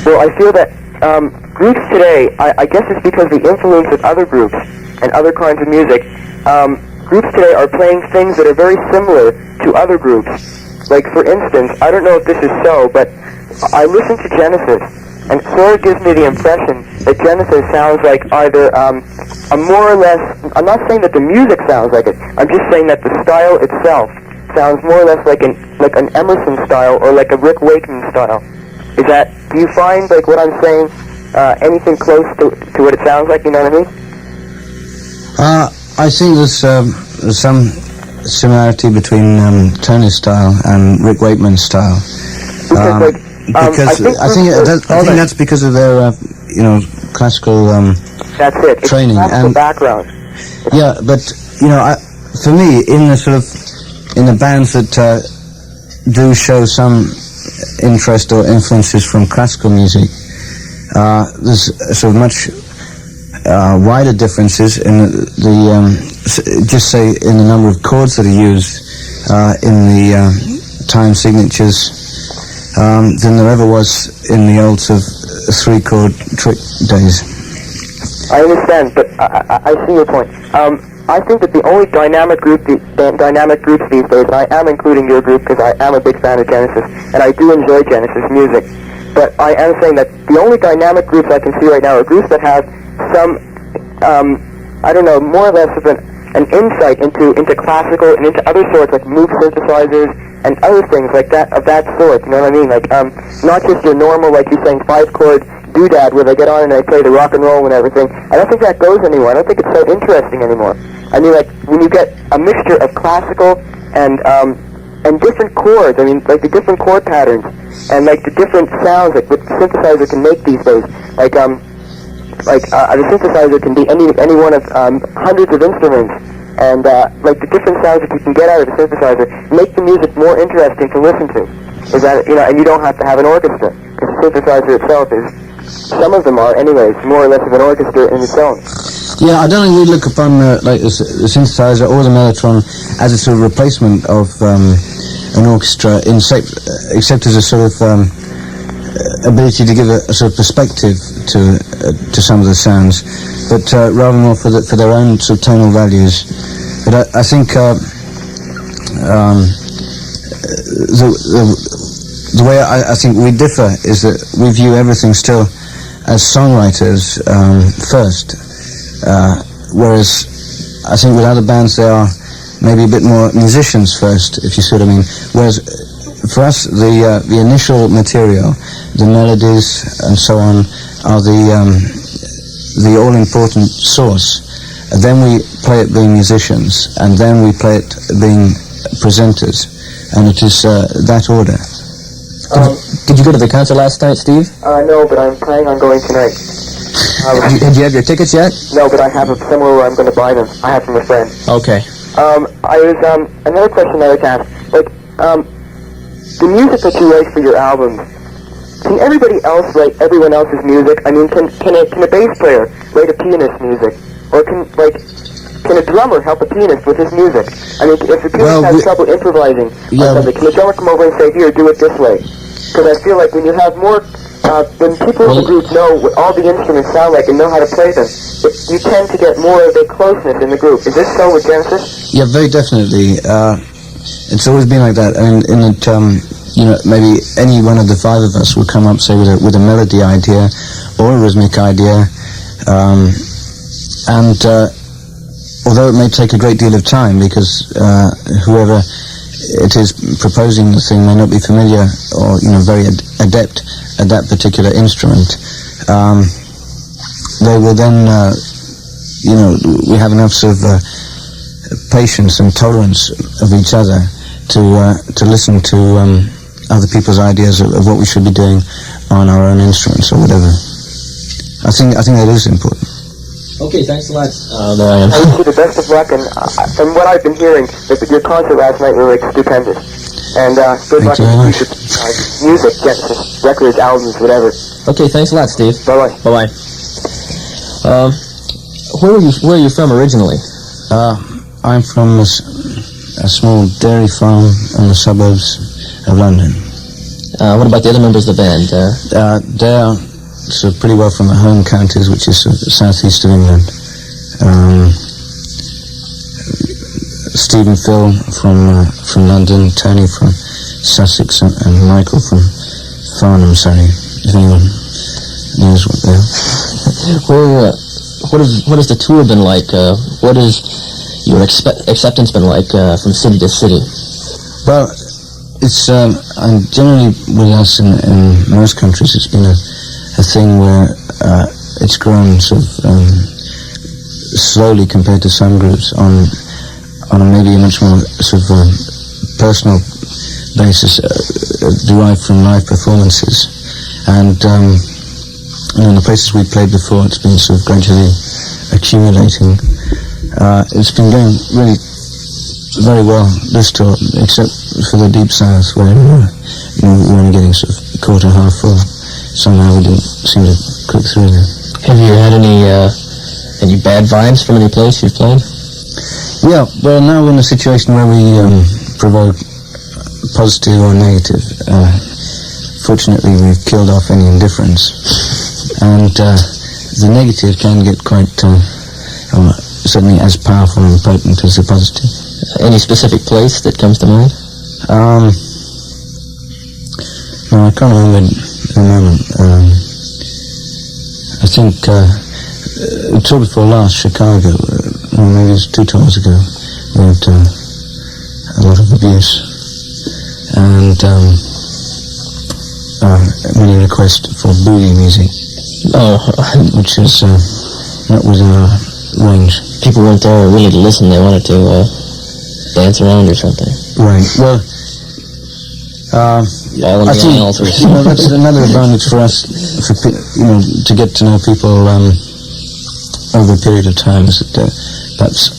Well, I feel that groups today, I guess it's because the influence of other groups and other kinds of music, groups today are playing things that are very similar to other groups. Like, for instance, I don't know if this is so, but I listen to Genesis, and it sort of gives me the impression that Genesis sounds like either a more or less, I'm not saying that the music sounds like it, I'm just saying that the style itself sounds more or less like an Emerson style or like a Rick Wakeman style. Is that, do you find, like, what I'm saying, anything close to what it sounds like, you know what I mean? I think there's some similarity between Tony's style and Rick Wakeman's style. Because I think that's because of their classical that's it. training it's and background. Yeah, but for me, in the bands that do show some interest or influences from classical music, there's sort of much wider differences in just say in the number of chords that are used in the time signatures than there ever was in the old sort of 3-chord trick days. I understand, but I see your point. I think that the only dynamic groups these days, and I am including your group because I am a big fan of Genesis, and I do enjoy Genesis music, but I am saying that the only dynamic groups I can see right now are groups that have some, I don't know, more or less of an insight into classical and into other sorts like Moog synthesizers and other things like that, of that sort, you know what I mean? Like, not just your normal, like you're saying, 5-chord doodad where they get on and they play the rock and roll and everything. I don't think that goes anymore. I don't think it's so interesting anymore. I mean, like, when you get a mixture of classical and different chords, I mean, like the different chord patterns and like the different sounds that the synthesizer can make these days, like the synthesizer can be any one of hundreds of instruments, and like the different sounds that you can get out of the synthesizer make the music more interesting to listen to. Is that, and you don't have to have an orchestra, because the synthesizer itself is, some of them are anyways, more or less of an orchestra in its own. Yeah, I don't think we look upon like the synthesizer or the mellotron as a sort of replacement of an orchestra, except as a sort of ability to give a sort of perspective to some of the sounds, but rather more for their own sort of tonal values. But I think the way I think we differ is that we view everything still as songwriters first, whereas I think with other bands they are maybe a bit more musicians first, if you see what I mean. Whereas for us, the initial material, the melodies and so on, are the all-important source. And then we play it being musicians, and then we play it being presenters, and it is that order. Did you go to the concert last night, Steve? No, but I'm planning on going tonight. Did you have your tickets yet? No, but I have them somewhere where I'm going to buy them. I have from a friend. Okay. Another question I would ask, like, the music that you write for your albums, can everybody else write everyone else's music? I mean, can a bass player write a pianist's music? Or can a drummer help a pianist with his music? I mean, if the pianist has trouble improvising on something, can the drummer come over and say, here, do it this way? Because I feel like when you have more, when people in the group know what all the instruments sound like and know how to play them, you tend to get more of a closeness in the group. Is this so with Genesis? Yeah, very definitely. It's always been like that. I mean, in that, maybe any one of the 5 of us would come up, say, with a melody idea or a rhythmic idea, and although it may take a great deal of time because whoever it is proposing the thing may not be familiar or very adept at that particular instrument, they will then we have enough sort of patience and tolerance of each other to listen to other people's ideas of what we should be doing on our own instruments or whatever. I think that is important. Okay, thanks a lot. There I am. I wish you the best of luck, and from what I've been hearing, your concert last night was stupendous. And good luck with future music, Genesis, records, albums, whatever. Okay, thanks a lot, Steve. Bye-bye. Bye-bye. Where are you from originally? I'm from a small dairy farm in the suburbs of London. What about the other members of the band? They're sort of pretty well from the home counties, which is sort of southeast of England. Steve and Phil from London, Tony from Sussex, and Michael from Farnham, Surrey. If anyone knows what they are. What has the tour been like? What has your acceptance been like from city to city? Well, it's and generally with us in most countries, it's been a thing where it's grown sort of slowly compared to some groups on a maybe a much more sort of personal basis, derived from live performances. And in the places we played before, it's been sort of gradually accumulating. It's been going really very well this tour, except for the Deep South, where we're only getting sort of quarter, half full. Somehow we didn't seem to click through there. Have you had any bad vibes from any place you've played? Yeah, well, now we're in a situation where we provoke positive or negative. Fortunately, we've killed off any indifference, and the negative can get quite certainly as powerful and potent as the positive. Any specific place that comes to mind? No, I can't remember at the moment. I think the tour before last, Chicago, maybe it was 2 tours ago, we had a lot of abuse, and many requests for boogie music, which is not within our range. People weren't there really to listen, they wanted to dance around or something. Right, well, I think that's another advantage for us, to get to know people over a period of time, is that they're perhaps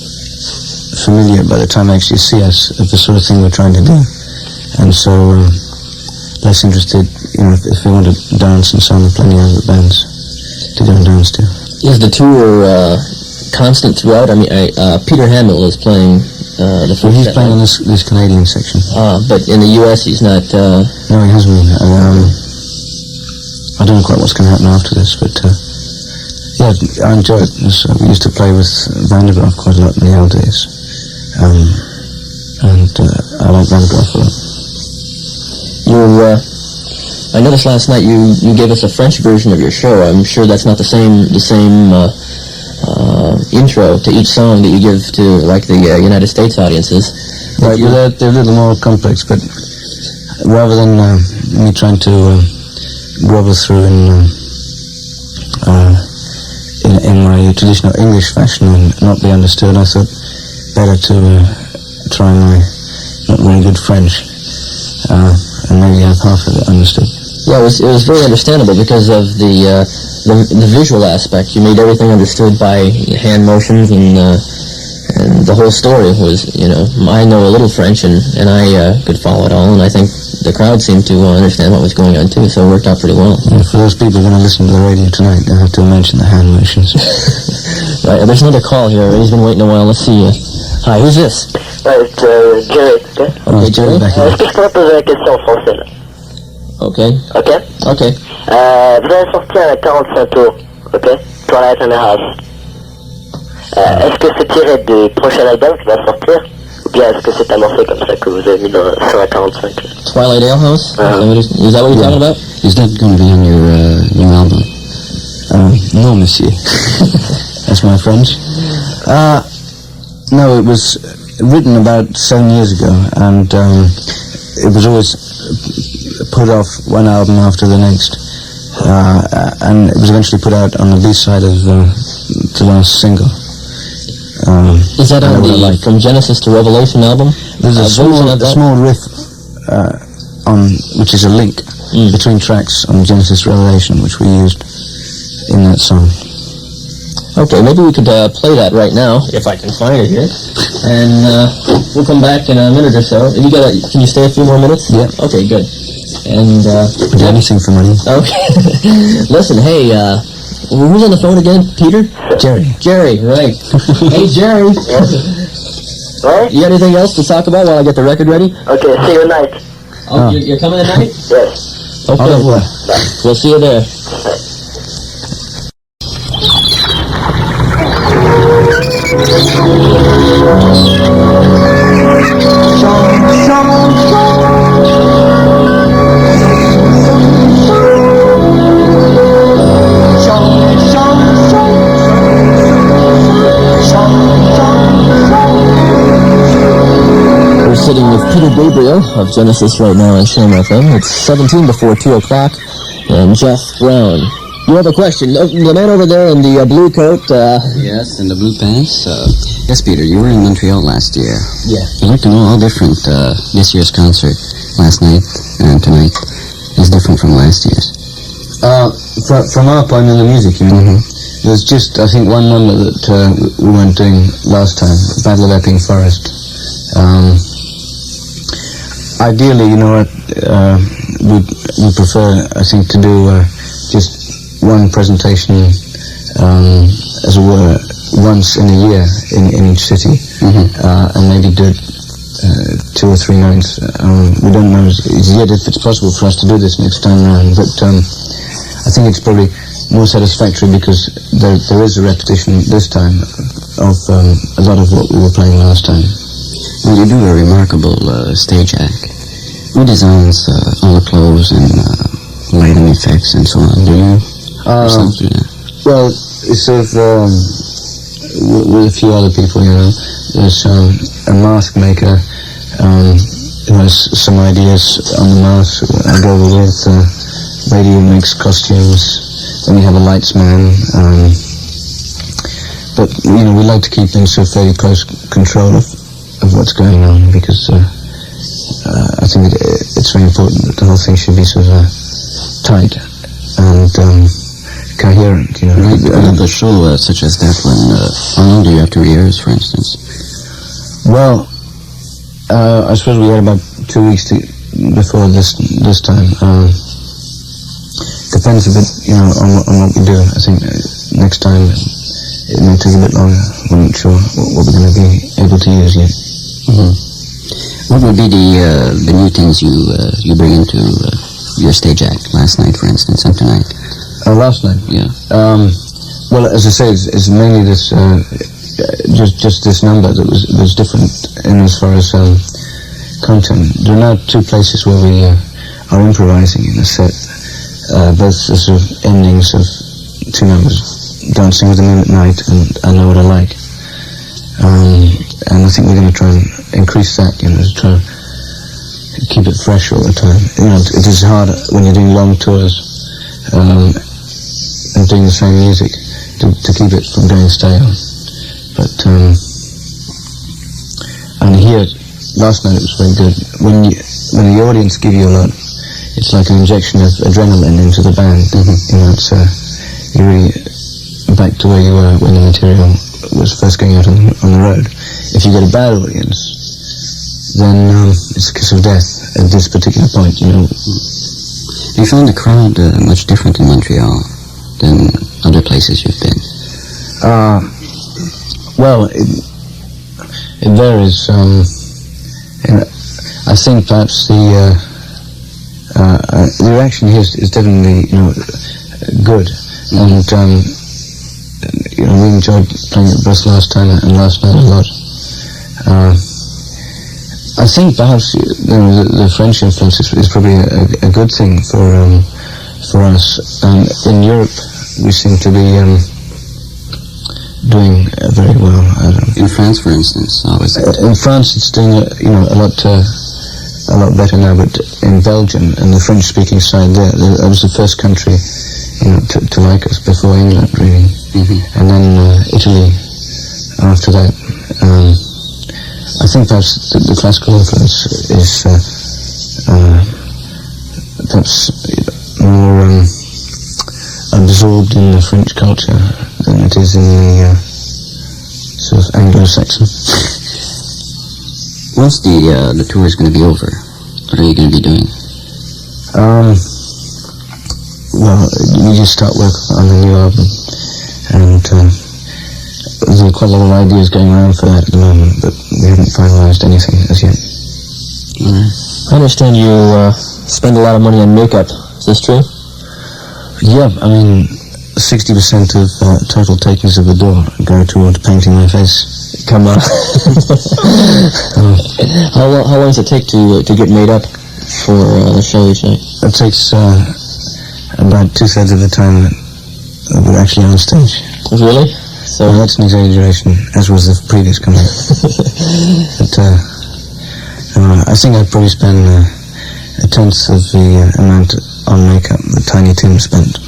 familiar by the time they actually see us of the sort of thing we're trying to do, and so less interested, if they want to dance, and so on, plenty of other bands to go and dance to. Is the tour constant throughout? I mean, Peter Gabriel is playing the first he's set, playing on this Canadian section. But in the U.S. he's not... No, he hasn't been. I don't know quite what's going to happen after this, but yeah, I enjoy it. We used to play with Vandergraaf quite a lot in the old days, and I like Vandergraaf a lot. I noticed last night you gave us a French version of your show. I'm sure that's not the same intro to each song that you give to, like, the United States audiences. Right, well, they're a little more complex, but rather than me trying to grovel through in my traditional English fashion and not be understood, I thought better to try my not very good French and maybe have half of it understood. Yeah, it was very understandable because of the visual aspect. You made everything understood by hand motions, and the whole story was, I know a little French, and I could follow it all, and I think the crowd seemed to understand what was going on too, so it worked out pretty well. Yeah, for those people who are going to listen to the radio tonight, they'll have to mention the hand motions. Right, there's another call here. He's been waiting a while. Let's see. Hi, who's this? It's Jerry. Okay, Jerry. Est-ce que je pourrais poser la question en français, là? Okay. Ok? Ok. Vous avez sorti un 45 tours, ok? Twilight and a Half. Est-ce que c'est tiré du prochain album qui va sortir? Ou bien est-ce que c'est un morceau comme ça que vous avez mis sur un 45? Twilight Ale House? Is that what you're talking about? Is that going to be on your new album? No, monsieur. That's my French. No, it was written about 7 years ago, and it was always put off one album after the next, and it was eventually put out on the B-side of the last single. Is that on the From Genesis to Revelation album? There's a small riff which is a link between tracks on Genesis Revelation, which we used in that song. Okay, maybe we could play that right now, if I can find it here, and we'll come back in a minute or so. Can you stay a few more minutes? Yeah. Okay, good. And do anything for money. Okay. Listen, hey, who's on the phone again? Peter? Jerry, right. Hey, Jerry. Right? You got anything else to talk about while I get the record ready? Okay, see you tonight. Oh, you're coming tonight? Yes. Okay. Au revoir. We'll see you there. We're sitting with Peter Gabriel of Genesis right now on CHOM FM. It's 17 before 2 o'clock, and Jeff Brown. You have a question? The man over there in the blue coat. Yes, and the blue pants. Yes, Peter, you were in Montreal last year. Yeah. I'd like to know how different this year's concert last night and tonight is different from last year's. From our point in the music, you mean? There's just, I think, one number that we weren't doing last time, Battle of Epping Forest. Ideally, you know what, we prefer, I think, to do just one presentation, as it were, once in a year in each city, and maybe do it 2 or 3 nights. We don't know yet if it's possible for us to do this next time around, but I think it's probably more satisfactory because there is a repetition this time of a lot of what we were playing last time. Well, you do a remarkable stage act. Who designs all the clothes and lighting effects and so on? Do you yourself do that? Well, it's sort of with a few other people, you know. There's a mask maker who has some ideas on the mask I go with. Radio makes costumes. Then we have a lights man. But, you know, we like to keep things sort of fairly close control of what's going on because I think it's very important that the whole thing should be sort of tight and coherent, you know. Right, but a show such as that one, how long do you have to rehearse, for instance? Well, I suppose we had about 2 weeks before this time. Depends a bit, you know, on what we do. I think next time it may take a bit longer. We're not sure what we're going to be able to use yet. What would be the new things you bring into your stage act last night, for instance, and tonight? Last night? Yeah. Well, as I say, it's mainly this, just this number that was different in as far as content. There are now 2 places where we are improvising in a set, both the sort of endings of 2 numbers, Dancing with the Moon at Night and I Know What I Like. And I think we're going to try and increase that, you know, to try and keep it fresh all the time. You know, it is hard when you're doing long tours and doing the same music to keep it from going stale. But and here last night it was very good. When the audience give you a lot, it's like an injection of adrenaline into the band. You know, it's you're really back to where you were when the material was first going out on the road. If you get a bad audience, then it's a kiss of death at this particular point, you know. Do you find the crowd much different in Montreal than other places you've been? Well, it varies. And I think perhaps the reaction here is definitely, you know, good. And you know, we enjoyed playing at both last time and last night a lot. I think perhaps, you know, the French influence is probably a good thing for us. In Europe, we seem to be doing very well. In France, for instance, how is it? In France, it's doing a lot better now. But in Belgium and the French-speaking side, that was the first country, you know, to like us before England, really. And then Italy after that. I think perhaps the classical influence is perhaps more absorbed in the French culture than it is in the sort of Anglo-Saxon. Once the tour is going to be over, what are you going to be doing? Well, we just start work on the new album, and there's quite a lot of ideas going around for that at the moment, but we haven't finalised anything as yet. All right. I understand you spend a lot of money on makeup. Is this true? Yeah, I mean, 60% of total takings of the door go toward painting my face. Come on. How long does it take to get made up for the show each night? It takes about 2/3 of the time that we're actually on stage. Really? So well, that's an exaggeration, as was the previous comment. But I think I'd probably spend a tenth of the amount on makeup that Tiny Tim spent.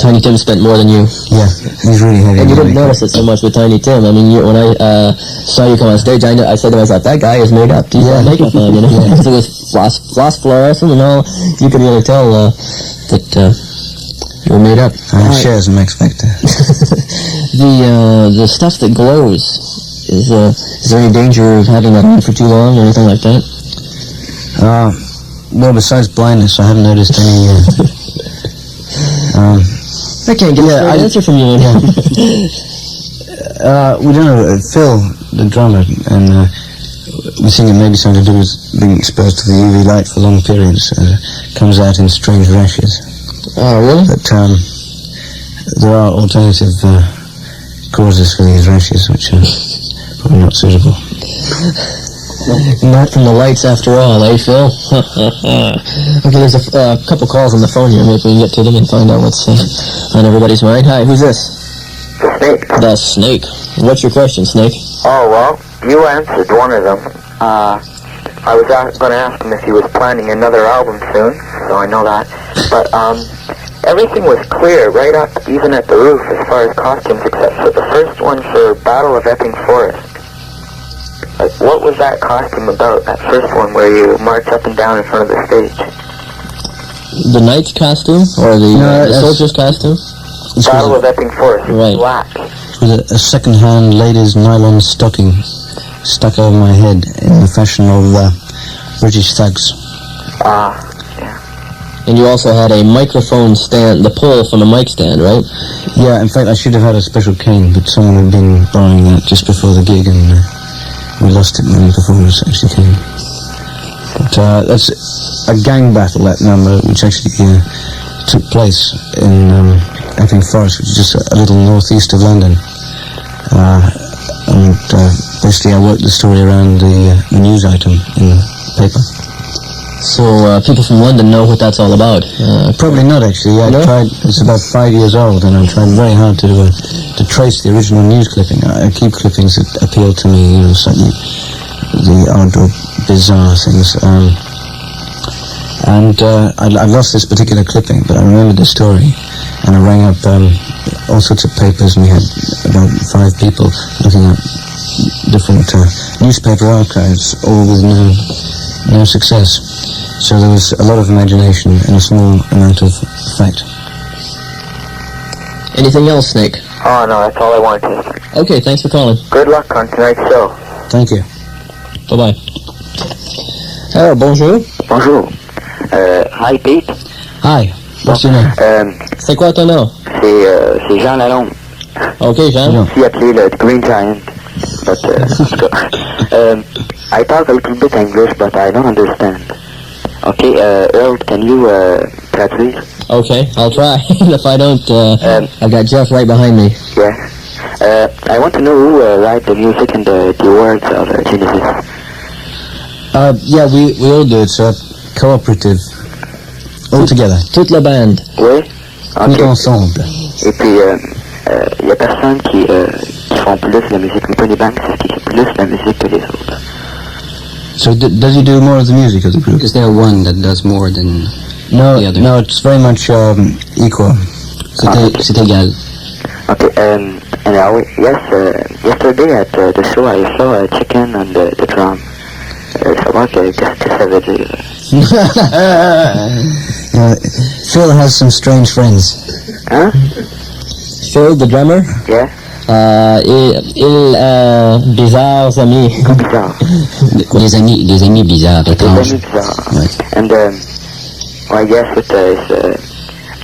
Tiny Tim spent more than you. Yeah, he's really heavy. And you didn't notice it so much with Tiny Tim. I mean, when I saw you come on stage, I said to myself, that guy is made up. He's got makeup on, you know. Because it was floss fluorescent and all. You could really tell that you were made up. Shares an X Factor. The stuff that glows, is there any danger of having that on for too long or anything like that? Well, besides blindness, I haven't noticed any. I can't get an answer from you. We don't know. Phil, the drummer, and we think it may be something to do with being exposed to the UV light for long periods. Comes out in strange rashes. Oh, really? But there are alternative causes for these rashes, which are probably not suitable. Not from the lights after all, eh, Phil? Okay, there's a couple calls on the phone here. Maybe we can get to them and find out what's on everybody's mind. Hi, who's this? The Snake. The Snake. What's your question, Snake? Oh, well, you answered one of them. I was going to ask him if he was planning another album soon, so I know that. But, everything was clear right up, even at the roof, as far as costumes, except for the first one for Battle of Epping Forest. Like, what was that costume about, that first one where you march up and down in front of the stage? The knight's costume? Or the soldier's costume? Battle of Epping Forest, right. Black. With a second-hand ladies' nylon stocking stuck over my head in the fashion of British thugs. Yeah. And you also had a microphone stand, the pole from a mic stand, right? Yeah, in fact, I should have had a special cane, but someone had been borrowing that just before the gig, and we lost it when the performance actually came. But that's a gang battle, that number, which actually took place in Epping Forest, which is just a little northeast of London. And basically I worked the story around the news item in the paper. So people from London know what that's all about. Probably not, actually. I tried. It's about 5 years old, and I tried very hard to trace the original news clipping. I keep clippings that appeal to me, slightly the odd or bizarre things. I lost this particular clipping, but I remembered the story, and I rang up all sorts of papers, and we had about 5 people looking at different newspaper archives, all with no success. So there was a lot of imagination and a small amount of fact. Anything else, Snake? Oh, no, that's all I wanted to say. Okay, thanks for calling. Good luck on tonight's show. Thank you. Bye-bye. Hello, bonjour. Bonjour. Hi, Pete. Hi. What's your name? C'est quoi ton nom? C'est Jean Lalonde. Okay, Jean. Aussi appelé le Green Giant. But, I talk a little bit English, but I don't understand. Okay, Earl, can you traduire? Okay, I'll try. If I don't, I've got Jeff right behind me. Yeah. I want to know who write the music and the words of Genesis. Yeah, we all do. It's cooperative. All together. Toute la bande. Oui? Tout ensemble. Et puis, y a personne qui font plus la musique, mais pas les bandes, c'est qui fait plus la musique que les autres. So does he do more of the music of the group? Is there one that does more than the other? No, it's very much equal. C'est égal. Okay, and yesterday at the show I saw a chicken on the drum. Savoir qu'est-ce que ça veut dire? Phil has some strange friends. Huh? Phil, the drummer? Yeah? Bizarres amis. Bizarre. Des amis bizarres, étranges. Des amis bizarres. Ouais. And I guess with his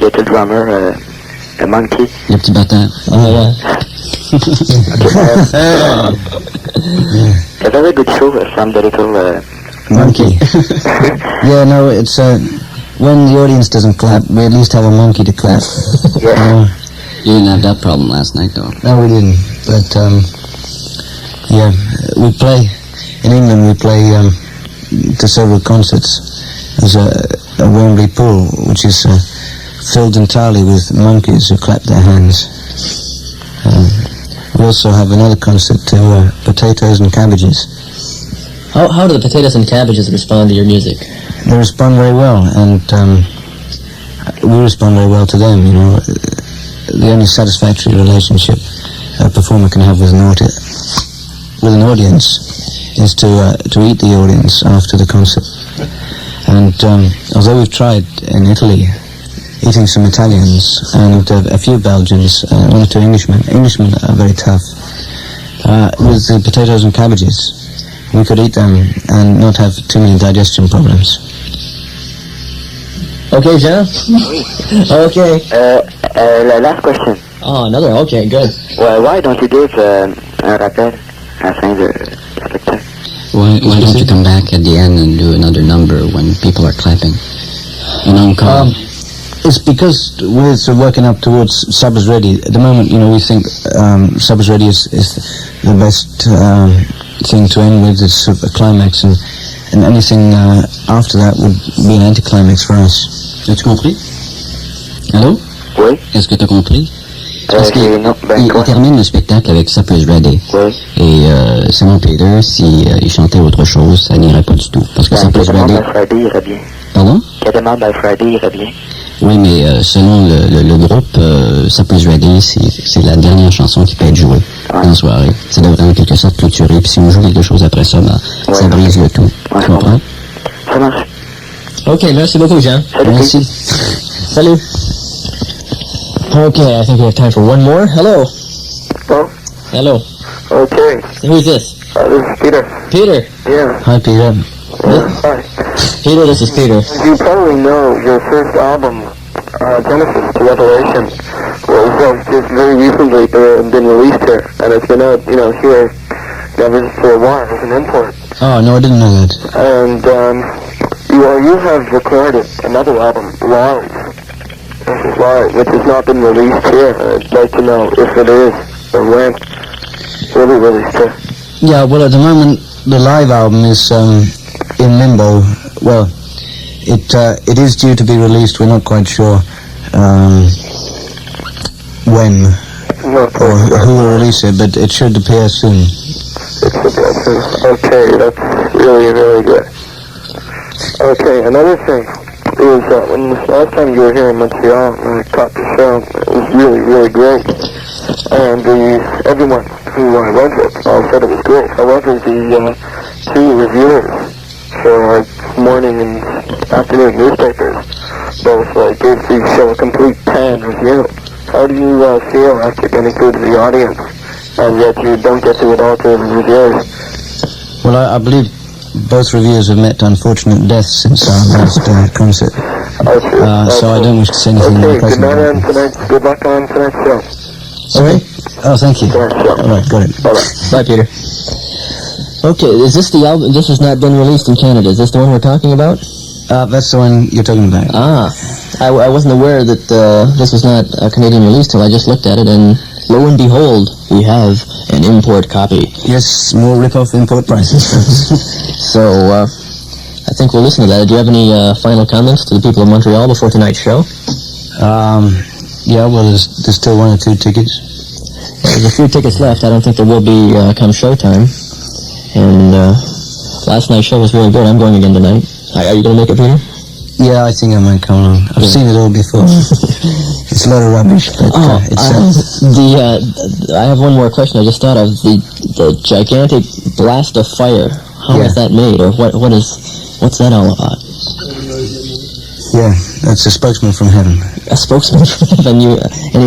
little drummer, a monkey. Le petit batteur. Yeah. A very good show from the little Monkey. Yeah, no, it's when the audience doesn't clap, we at least have a monkey to clap. Yeah. You didn't have that problem last night, though. No, we didn't. But yeah, we play in England. We play to several concerts. There's a Wembley pool which is filled entirely with monkeys who clap their hands. We also have another concert to potatoes and cabbages. How do the potatoes and cabbages respond to your music? They respond very well, and we respond very well to them. You know, the only satisfactory relationship a performer can have with an audience is to eat the audience after the concert. And although we've tried in Italy eating some Italians and a few Belgians, one or two Englishmen. Englishmen are very tough. With the potatoes and cabbages, we could eat them and not have too many digestion problems. Okay, Jean? Okay. Last question. Oh, another? Okay, good. Well, why don't you give un rappel à la fin de spectacle? Why don't you come back at the end and do another number when people are clapping? An encore. It's because we're sort of working up towards Supper's Ready. At the moment, you know, we think Supper's Ready is the best thing to end with. It's sort of a climax, and anything after that would be an anticlimax for us. As-tu compris? Allô? Oui. Est-ce que tu as compris? Parce qu'il il termine le spectacle avec Supper's Ready. Oui. Et selon Peter, si il chantait autre chose, ça n'irait pas du tout. Parce que Supper's Ready... Friday irait bien. Pardon? Catamount by Friday irait bien. Oui, mais selon le groupe, Supper's Ready, c'est la dernière chanson qui peut être jouée dans la soirée. Ça devrait en quelque sorte clôturer. Puis si on joue quelque chose après ça, ça brise le tout. Tu comprends? Ça marche. Ok, merci beaucoup, Jean. Salut. Merci. Salut. Okay, I think we have time for one more. Hello. Well, Hello. okay. Who's this? This is Peter. Peter. Yeah. Hi, Peter. Hi. Peter, this is Peter. You probably know your first album, Genesis to Revelation, was just very recently been released here, and it's been out, here, for a while as an import. Oh, no, I didn't know that. And you have recorded another album, Live. This is Live, which has not been released here. I'd like to know if it is or when it will be released here. Yeah, well, at the moment, the live album is in limbo. Well, it is due to be released. We're not quite sure when or who will release it, but it should appear soon. Okay, that's really, really good. Okay, another thing is when the last time you were here in Montreal, I caught the show. It was really, really great. And everyone who I went with all said it was great. However, the two reviewers for our morning and afternoon newspapers both gave the show a complete 10 review. How do you feel after getting through to the audience and yet you don't get to it all to the reviewers? Well, I believe both reviewers have met unfortunate deaths since our last concert. So I don't wish to say anything more Okay, good personal. night on tonight. Good luck on tonight's show. Sorry? Oh, thank you. Tonight's show. All right, got it. Bye-bye. Bye, Peter. Okay, is this the album? This has not been released in Canada. Is this the one we're talking about? That's the one you're talking about. Ah, I wasn't aware that this was not a Canadian release till I just looked at it, and lo and behold, we have an import copy. Yes, more rip-off import prices. So, I think we'll listen to that. Do you have any final comments to the people of Montreal before tonight's show? Yeah, well, there's still one or two tickets. There's a few tickets left. I don't think there will be come showtime. And last night's show was really good. I'm going again tonight. Are you going to make it, Peter? Yeah, I think I might come along. I've seen it all before. It's a lot of rubbish, but I have one more question I just thought of. The gigantic blast of fire. How is that made, or what's that all about? Yeah, that's a spokesman from heaven. A spokesman from heaven,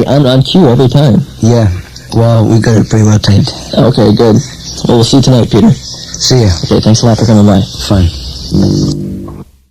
and on cue every time. Yeah, well, we got it pretty well taped. Okay, good. Well, we'll see you tonight, Peter. See ya. Okay, thanks a lot for coming by. Fine.